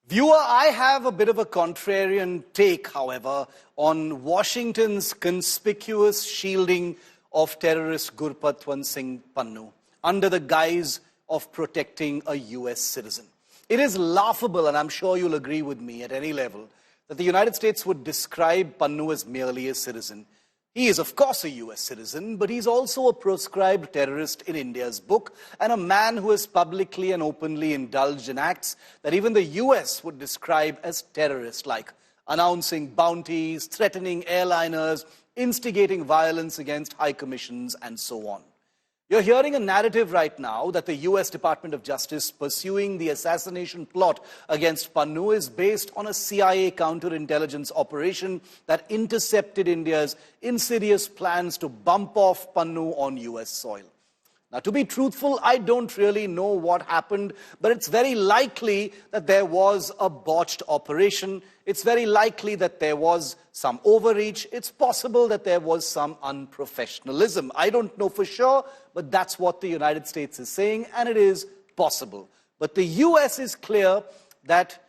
Viewer, I have a bit of a contrarian take, however, on Washington's conspicuous shielding of terrorist Gurpatwant Singh Pannu under the guise of protecting a US citizen. It is laughable, and I'm sure you'll agree with me at any level, that the United States would describe Pannu as merely a citizen. He is, of course, a US citizen, but he's also a proscribed terrorist in India's book and a man who has publicly and openly indulged in acts that even the US would describe as terrorist, like announcing bounties, threatening airliners, instigating violence against high commissions, and so on. You're hearing a narrative right now that the US Department of Justice pursuing the assassination plot against Pannu is based on a CIA counterintelligence operation that intercepted India's insidious plans to bump off Pannu on US soil. Now, to be truthful, I don't really know what happened, but it's very likely that there was a botched operation. It's very likely that there was some overreach. It's possible that there was some unprofessionalism. I don't know for sure, but that's what the United States is saying, and it is possible. But the US is clear that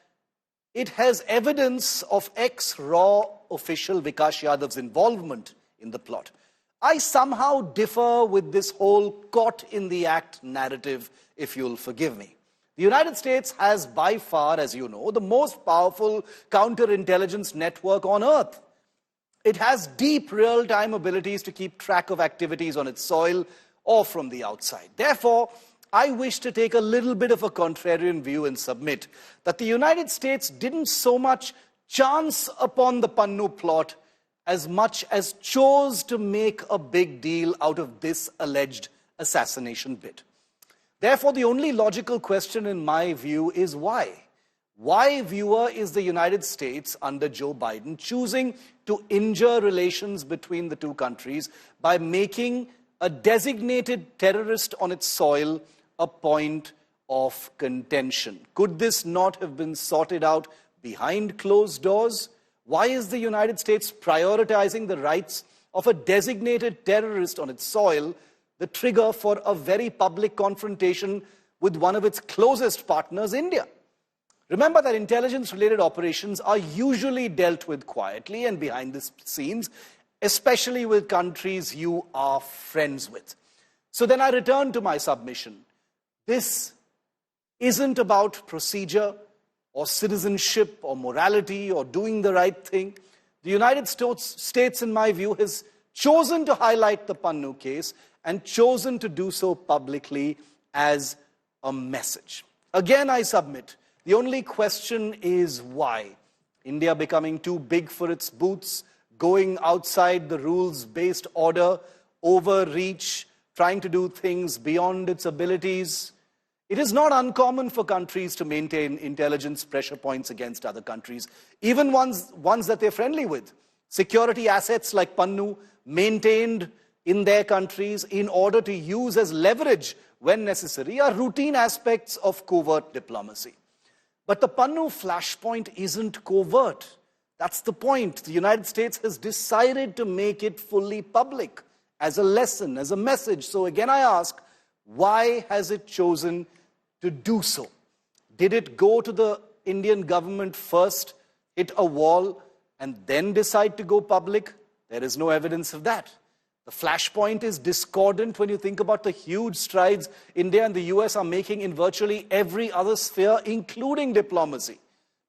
it has evidence of ex-RAW official Vikas Yadav's involvement in the plot. I somehow differ with this whole caught in the act narrative, if you'll forgive me. The United States has by far, as you know, the most powerful counterintelligence network on earth. It has deep real-time abilities to keep track of activities on its soil or from the outside. Therefore, I wish to take a little bit of a contrarian view and submit that the United States didn't so much chance upon the Pannu plot as much as chose to make a big deal out of this alleged assassination bit. Therefore, the only logical question in my view is why? Why, viewer, is the United States under Joe Biden choosing to injure relations between the two countries by making a designated terrorist on its soil a point of contention? Could this not have been sorted out behind closed doors? Why is the United States prioritizing the rights of a designated terrorist on its soil, the trigger for a very public confrontation with one of its closest partners, India? Remember that intelligence-related operations are usually dealt with quietly and behind the scenes, especially with countries you are friends with. So then I return to my submission. This isn't about procedure or citizenship, or morality, or doing the right thing. The United States, in my view, has chosen to highlight the Pannu case and chosen to do so publicly as a message. Again, I submit, the only question is why? India becoming too big for its boots, going outside the rules-based order, overreach, trying to do things beyond its abilities. It is not uncommon for countries to maintain intelligence pressure points against other countries, even ones that they're friendly with. Security assets like Pannu maintained in their countries in order to use as leverage when necessary are routine aspects of covert diplomacy. But the Pannu flashpoint isn't covert. That's the point. The United States has decided to make it fully public as a lesson, as a message. So again, I ask, why has it chosen to do so? Did it go to the Indian government first, hit a wall, and then decide to go public? There is no evidence of that. The flashpoint is discordant when you think about the huge strides India and the US are making in virtually every other sphere, including diplomacy.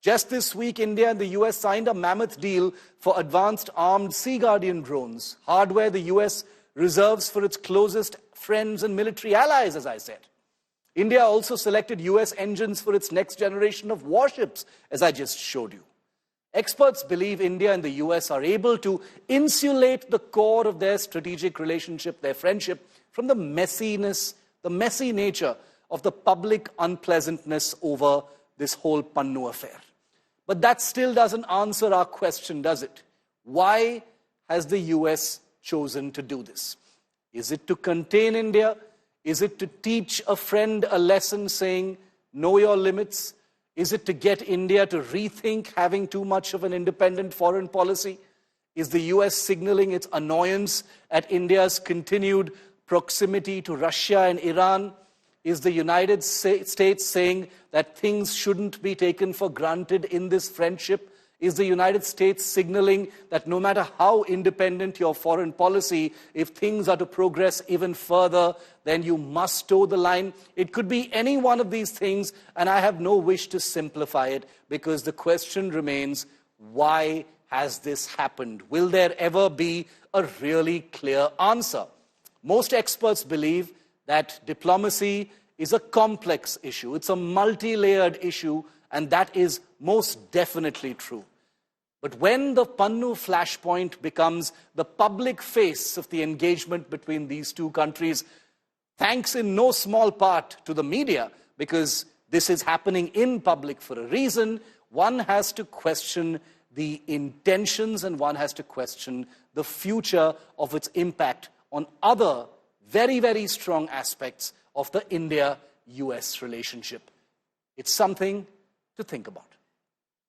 Just this week, India and the US signed a mammoth deal for advanced armed Sea Guardian drones, hardware the US reserves for its closest friends and military allies, as I said. India also selected US engines for its next generation of warships, as I just showed you. Experts believe India and the US are able to insulate the core of their strategic relationship, their friendship, from the messiness, the messy nature of the public unpleasantness over this whole Pannu affair. But that still doesn't answer our question, does it? Why has the US chosen to do this? Is it to contain India? Is it to teach a friend a lesson saying, know your limits? Is it to get India to rethink having too much of an independent foreign policy? Is the US signaling its annoyance at India's continued proximity to Russia and Iran? Is the United States saying that things shouldn't be taken for granted in this friendship? Is the United States signaling that no matter how independent your foreign policy, if things are to progress even further, then you must toe the line? It could be any one of these things, and I have no wish to simplify it, because the question remains, why has this happened? Will there ever be a really clear answer? Most experts believe that diplomacy is a complex issue. It's a multi-layered issue, and that is most definitely true. But when the Pannu flashpoint becomes the public face of the engagement between these two countries, thanks in no small part to the media, because this is happening in public for a reason, one has to question the intentions and one has to question the future of its impact on other very, very strong aspects of the India-US relationship. It's something to think about.